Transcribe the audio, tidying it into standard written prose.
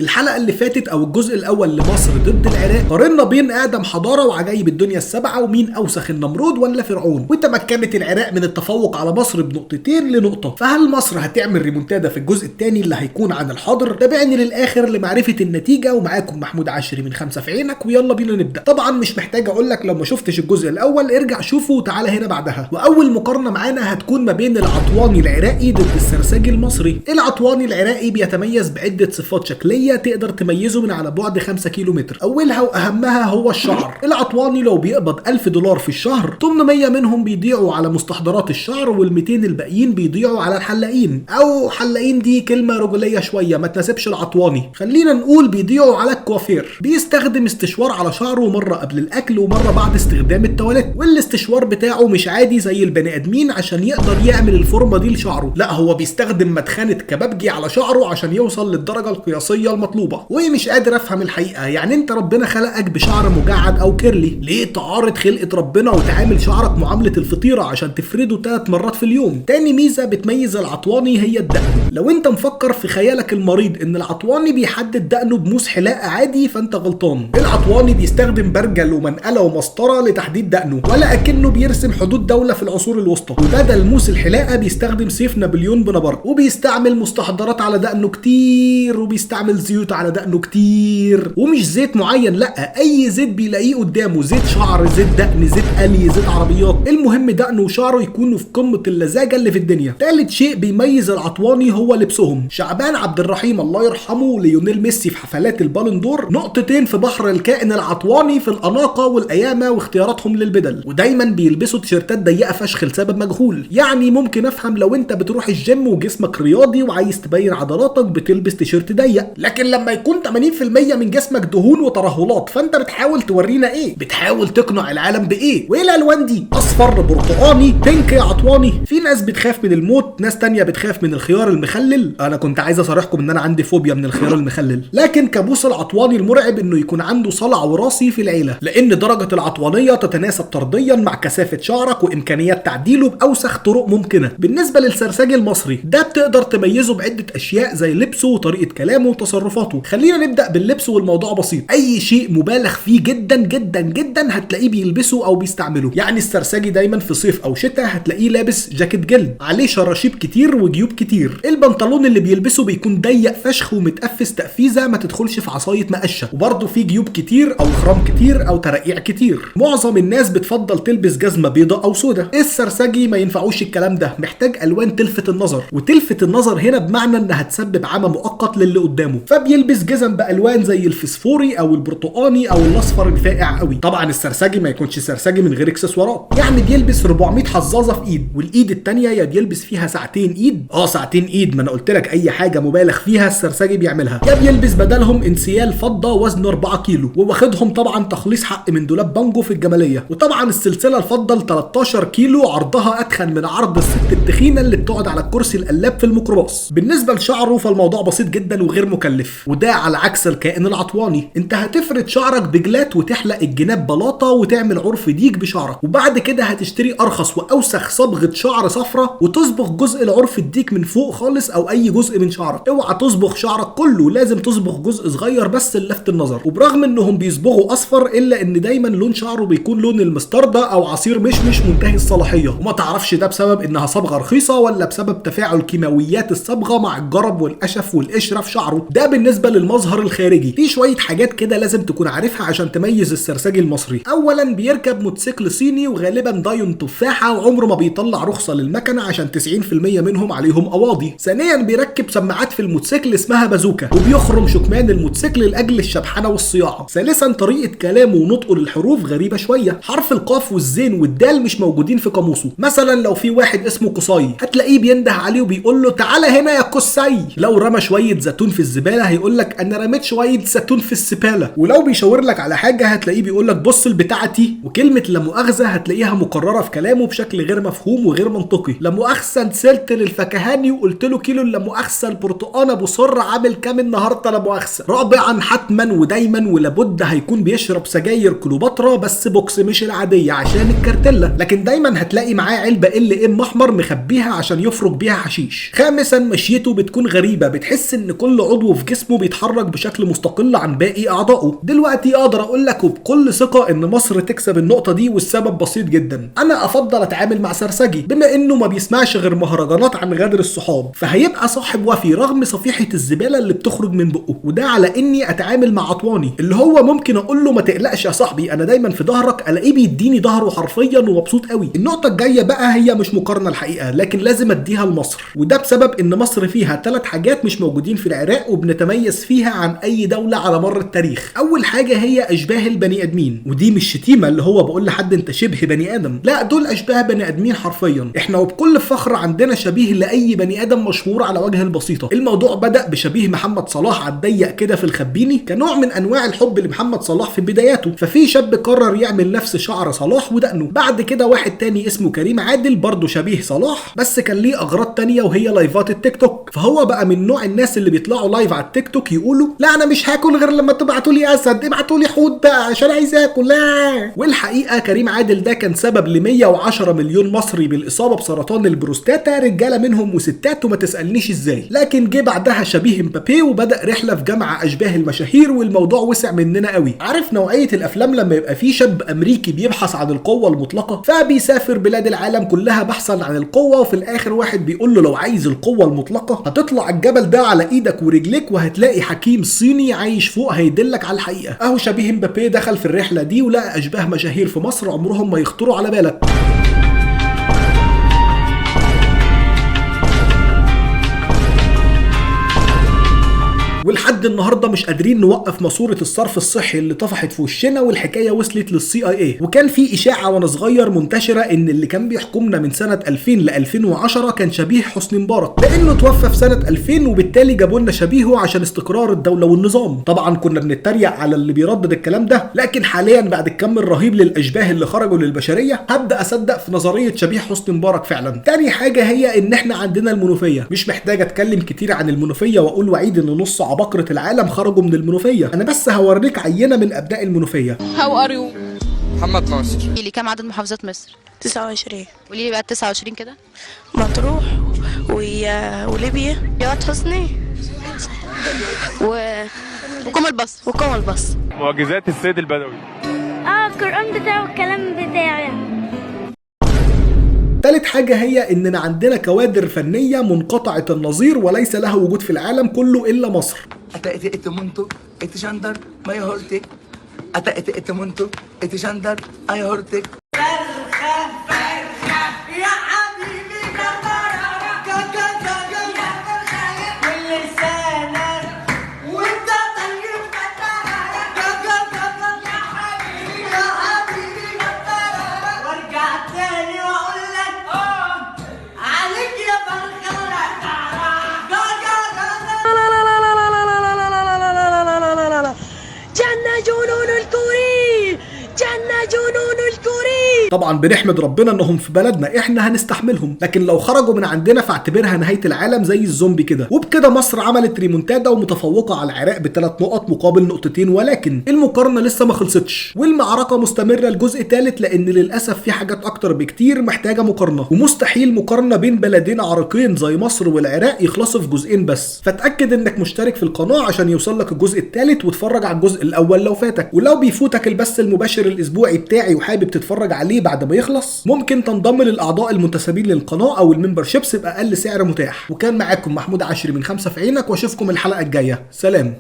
الحلقة اللي فاتت او الجزء الاول لمصر ضد العراق قارنا بين اقدم حضارة وعجائب الدنيا السبعة ومين اوسخ النمرود ولا فرعون، وتمكنت العراق من التفوق على مصر بنقطتين لنقطة. فهل مصر هتعمل ريمونتادا في الجزء الثاني اللي هيكون عن الحاضر؟ تابعني للاخر لمعرفة النتيجة، ومعاكم محمود عشري من 5 في عينك، ويلا بينا نبدأ. طبعا مش محتاج اقول لك لو ما شفتش الجزء الاول ارجع شوفه وتعالى هنا بعدها. واول مقارنة معانا هتكون ما بين العطواني العراقي ضد السرساجي المصري. العطواني العراقي بيتميز بعدة صفات شكلية تقدر تميزه من على بعد 5 كيلومتر. اولها واهمها هو الشعر. العطواني لو بيقبض $1000 في الشهر، 800 منهم بيضيعوا على مستحضرات الشعر، وال200 الباقيين بيضيعوا على الحلاقين. او حلاقين دي كلمة رجولية شوية ما تناسبش العطواني، خلينا نقول بيضيعوا على الكوافير. بيستخدم استشوار على شعره مرة قبل الاكل ومرة بعد استخدام التواليت، والاستشوار بتاعه مش عادي زي البني ادمين عشان يقدر يعمل الفورمة دي لشعره، لا هو بيستخدم مدخنة كبابجي على شعره عشان يوصل للدرجة القياسية المطلوبة. ومش قادر افهم الحقيقه، يعني انت ربنا خلقك بشعر مجعد او كيرلي، ليه تعارض خلقه ربنا وتعامل شعرك معامله الفطيره عشان تفرده 3 مرات في اليوم؟ تاني ميزه بتميز العطواني هي الدقن. لو انت مفكر في خيالك المريض ان العطواني بيحدد دقنه بموس حلاقه عادي فانت غلطان. العطواني بيستخدم برجل ومنقله ومسطره لتحديد دقنه، ولا اكنه بيرسم حدود دوله في العصور الوسطى. وبدل موس الحلاقه بيستخدم سيف نابليون بونابرت، وبيستعمل مستحضرات على دقنه كتير، وبيستعمل زيوت على دقنه كتير، ومش زيت معين، لا اي زيت بيلاقيه قدامه، زيت شعر، زيت دقن، زيت قلي، زيت عربيات، المهم دقنه وشعره يكونوا في قمه اللزاجه اللي في الدنيا. ثالث شيء بيميز العطواني هو لبسهم. شعبان عبد الرحيم الله يرحمه وليونيل ميسي في حفلات البالون دور نقطتين في بحر الكائن العطواني في الاناقه والقيامه واختياراتهم للبدل، ودايما بيلبسوا تيشيرتات ضيقه فشخ لسبب مجهول. يعني ممكن افهم لو انت بتروح الجيم وجسمك رياضي وعايز تبين عضلاتك بتلبس تيشيرت ضيق، لكن لما يكون 80% من جسمك دهون وترهلات فانت بتحاول تورينا ايه؟ بتحاول تقنع العالم بايه؟ وايه الالوان دي؟ اصفر، برتقاني، بينك يا عطواني. في ناس بتخاف من الموت، ناس تانية بتخاف من الخيار المخلل. انا كنت عايز اصارحكم ان انا عندي فوبيا من الخيار المخلل، لكن كابوس العطواني المرعب انه يكون عنده صلع وراثي في العيله، لان درجه العطوانيه تتناسب طرديا مع كثافه شعرك وامكانيات تعديله باوسخ طرق ممكنه. بالنسبه للسرساجي المصري ده بتقدر تميزه بعده اشياء زي لبسه وطريقه كلامه وتصرفاته. خلينا نبدا باللبس والموضوع بسيط. اي شيء مبالغ فيه جدا جدا جدا هتلاقيه بيلبسه او بيستعمله. يعني السرساجي دايما في صيف او شتاء هتلاقيه لابس جاكيت جلد عليه شراشيب كتير وجيوب كتير. البنطلون اللي بيلبسه بيكون ضيق فشخ ومتقفز تقفيزه ما تدخلش في عصايه مقشه، وبرده فيه جيوب كتير او خرام كتير او ترقيع كتير. معظم الناس بتفضل تلبس جزمه بيضاء او سوداء. السرساجي ما ينفعوش الكلام ده، محتاج الوان تلفت النظر، وتلفت النظر هنا بمعنى انها تسبب عمى مؤقت للي قدامه، فبيلبس جزم بالوان زي الفسفوري او البرتقاني او الاصفر الفاقع قوي. طبعا السرساجي ما يكونش سرساجي من غير اكسسوارات، يعني بيلبس 400 حظاظه في ايد، والايد الثانيه يا بيلبس فيها ساعتين ايد، ساعتين ايد، ما انا قلت لك اي حاجه مبالغ فيها السرساجي بيعملها، يا بيلبس بدلهم انسيال فضه وزنه 4 كيلو، وواخدهم طبعا تخليص حق من دولاب بانجو في الجماليه. وطبعا السلسله الفضه ل 13 كيلو، عرضها اتخن من عرض الست التخينه اللي بتقعد على الكرسي القلاب في الميكروباص. بالنسبه لشعره فالموضوع بسيط جدا وغير مكلف، وده على عكس الكائن العطواني. انت هتفرد شعرك بجلات وتحلق الجناب بلاطه وتعمل عرف ديك بشعرك، وبعد كده هتشتري ارخص واوسخ صبغه شعر صفرة وتصبغ جزء العرف الديك من فوق خالص او اي جزء من شعرك. اوعى تصبغ شعرك كله، لازم تصبغ جزء صغير بس للفت النظر. وبرغم انهم بيصبغوا اصفر الا ان دايما لون شعره بيكون لون المستردة او عصير مشمش منتهي الصلاحيه، وما تعرفش ده بسبب انها صبغه رخيصه ولا بسبب تفاعل كيماويات الصبغه مع الجرب والقشف والقشره في شعره. ده بالنسبه للمظهر الخارجي. في شويه حاجات كده لازم تكون عارفها عشان تميز السرساجي المصري. اولا بيركب موتوسيكل صيني وغالبا دايون تفاحه، وعمره ما بيطلع رخصه للمكنه عشان 90% منهم عليهم قواضي. ثانيا بيركب سماعات في الموتوسيكل اسمها بازوكا، وبيخرم شكمان الموتوسيكل لاجل الشبحنه والصياعه. ثالثا طريقه كلامه ونطقه للحروف غريبه شويه، حرف القاف والزين والدال مش موجودين في قاموسه. مثلا لو في واحد اسمه قصي هتلاقيه بينده عليه وبيقول له تعالى هنا يا قصي. لو رمى شويه زيتون في الزباله هيقول لك انا رميت شويه زيتون في السباله. ولو بيشاور لك على حاجه هتلاقيه بيقول لك بص البتاعتي. وكلمه لا مؤاخذه هتلاقيها مكرره في كلامه بشكل غير مفهوم وغير منطقي. لا مؤاخذه نزلت للفكهاني وقلت له كيلو لا مؤاخذه البرتقانه ابو سر عامل كام النهارده لا مؤاخذه. رابعا حتما ودايما ولابد هيكون بيشرب سجاير كليوباترا بس بوكس مش العاديه عشان الكارتيلا، لكن دايما هتلاقي معاه علبه ام احمر مخبيها عشان يفرك بيها حشيش. خامسا مشيته بتكون غريبه، بتحس ان كل عضو في جسمه بيتحرك بشكل مستقل عن باقي اعضائه. دلوقتي اقدر اقول لك وبكل ثقه ان مصر تكسب النقطه دي، والسبب بسيط جدا. انا افضل اتعامل مع سرسجي بما انه ما بيسمعش غير مهرجانات عن غدر الصحاب، فهيبقى صاحب وفي رغم صفيحه الزباله اللي بتخرج من بقه. وده على اني اتعامل مع عطواني اللي هو ممكن اقول له ما تقلقش يا صاحبي انا دايما في ظهرك، الاقيه بيديني ظهره حرفيا ومبسوط قوي. النقطه الجايه بقى هي مش مقارنه الحقيقه، لكن لازم اديها لمصر، وده بسبب ان مصر فيها 3 حاجات مش موجودين في العراق وبنتميز فيها عن اي دوله على مر التاريخ. اول حاجه هي اشباه البني ادمين، ودي مش شتيمه اللي هو بقول لحد انت شبه بني ادم، لا دول اشباه بني ادمين حرفيا. احنا وبكل فخر عندنا شبيه لاي بني ادم مشهور على وجه البسيطه. الموضوع بدا بشبيه محمد صلاح على الضيق كده في الخبيني كنوع من انواع الحب لمحمد صلاح في بداياته، ففي شاب قرر يعمل نفس شعر صلاح ودقنه. بعد كده واحد تاني اسمه كريم عادل برضه شبيه صلاح بس كان ليه اغراض تانية وهي لايفات التيك توك، فهو بقى من نوع الناس اللي بيطلعوا لايف على التيك توك يقولوا لا انا مش هاكل غير لما تبعتوا لي اسد، ابعتوا لي حوت بقى عشان عايز اكل. لا والحقيقه كريم عادل ده كان سبب ل 110 مليون مصري بالاصابه بسرطان البروستاتا، رجاله منهم وستات وما تسالنيش ازاي. لكن جه بعدها شبيه مبابي وبدا رحله في جمع اشباه المشاهير والموضوع وسع مننا قوي. عارف نوعيه الافلام لما يبقى في شاب امريكي بيبحث عن القوه المطلقه، فبيسافر بلاد العالم كلها بحثا عن القوه، وفي الاخر واحد بيقول له لو عايز القوه المطلقه هتطلع الجبل ده على ايدك ورجليك وهتلاقي حكيم صيني عايش فوق هيدلك على الحقيقه. اهو شبيه مبابي دخل في الرحله دي ولقى اشباه مشاهير في مصر عمرهم ما يخطروا على بالك. ولحد النهارده مش قادرين نوقف ماسوره الصرف الصحي اللي طفحت في وشنا، والحكايه وصلت للCIA. وكان في اشاعه وانا صغير منتشره ان اللي كان بيحكمنا من سنه 2000 ل 2010 كان شبيه حسني مبارك، لانه توفى في سنه 2000 وبالتالي جابوا لنا شبيهه عشان استقرار الدوله والنظام. طبعا كنا بنتريق على اللي بيردد الكلام ده، لكن حاليا بعد الكم الرهيب للاشباه اللي خرجوا للبشريه هبدا اصدق في نظريه شبيه حسني مبارك فعلا. تاني حاجه هي ان احنا عندنا المنوفيه، مش محتاج اتكلم كتير عن المنوفيه واقول وعيد ان نص عباقرة العالم خرجوا من المنوفية. انا بس هوريك عينة من ابناء المنوفية. How are you؟ محمد ناصر. قولي كم عدد محافظات مصر؟ 29. قولي لي بقى 29 كده. مطروح وليبيا رياض حسني وكوم البصر. وكوم البصر. معجزات السيد البدوي. القرآن بتاعه الكلام بتاعه. تالت حاجة هي اننا عندنا كوادر فنية منقطعة النظير وليس لها وجود في العالم كله الا مصر. اتمنتو اتشندر ما يهورتك اتمنتو اتشندر ما يهورتك. طبعا بنحمد ربنا انهم في بلدنا احنا هنستحملهم، لكن لو خرجوا من عندنا فاعتبرها نهايه العالم زي الزومبي كده. وبكده مصر عملت ريمونتادا ومتفوقه على العراق ب3 نقط مقابل نقطتين، ولكن المقارنه لسه ما خلصتش والمعركه مستمره لجزء ثالث، لان للاسف في حاجات اكتر بكتير محتاجه مقارنه، ومستحيل مقارنه بين بلدين عريقين زي مصر والعراق يخلصوا في جزئين بس. فاتاكد انك مشترك في القناه عشان يوصل لك الجزء الثالث واتفرج على الجزء الاول لو فاتك. ولو بيفوتك البث المباشر الاسبوعي بتاعي وحابب تتفرج عليه بعد ما يخلص، ممكن تنضم للاعضاء المنتسبين للقناه او الممبرشيبس باقل سعر متاح. وكان معاكم محمود عشري من 5 في عينك، واشوفكم الحلقه الجايه. سلام.